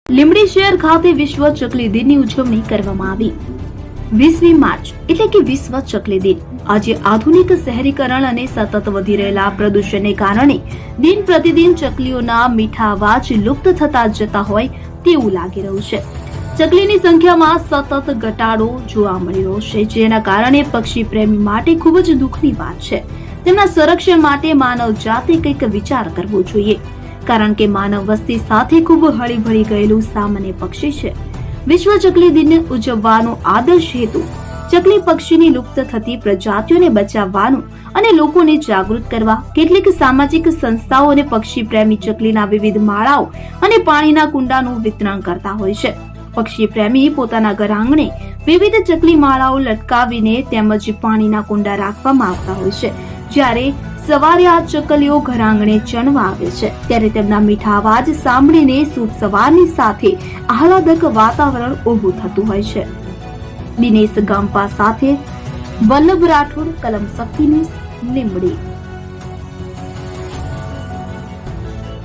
લીંબડી શહેર ખાતે વિશ્વ ચકલી દિનની ઉજવણી કરવામાં આવી। 20મી માર્ચ એટલે કે વિશ્વ ચકલી દિન। આજે આધુનિક શહેરીકરણ અને સતત વધી રહેલા પ્રદૂષણને કારણે દિન પ્રતિદિન ચકલીઓના મીઠા અવાજ લુપ્ત થતા જતા હોય તેવું લાગી રહ્યું છે। ચકલીની સંખ્યામાં સતત ઘટાડો જોવા મળી રહ્યો છે, જેના કારણે પક્ષી પ્રેમી માટે ખૂબ જ દુઃખની વાત છે। તેમના સંરક્ષણ માટે માનવ જાતે કંઈક વિચાર કરવો જોઈએ, કારણ કે માનવ વસ્તી સાથે ખૂબ હળીભળી ગયેલું સામાન્ય પક્ષી છે। વિશ્વ ચકલી દિન ઉજવવાનો આદર્શ હેતુ ચકલી પક્ષીની લુપ્ત થતી પ્રજાતિઓને બચાવવાનું અને લોકોને જાગૃત કરવા। કેટલીક સામાજિક સંસ્થાઓ અને પક્ષી પ્રેમી ચકલીના વિવિધ માળાઓ અને પાણીના કુંડાનું વિતરણ કરતા હોય છે। પક્ષી પ્રેમી પોતાના ઘર આંગણે વિવિધ ચકલી માળાઓ લટકાવીને તેમજ પાણીના કુંડા રાખવામાં આવતા હોય છે। જ્યારે સવારે આ ચકલીઓ ઘર આંગણે ચણવા આવે છે, ત્યારે તેમના મીઠા અવાજ સાંભળીને શુભ સવારની સાથે આહલાદક વાતાવરણ ઊભું થતું હોય છે। દિનેશ ગામપા સાથે વલ્લભ રાઠોડ, કલમ શક્તિ ન્યૂઝ, લીંબડી।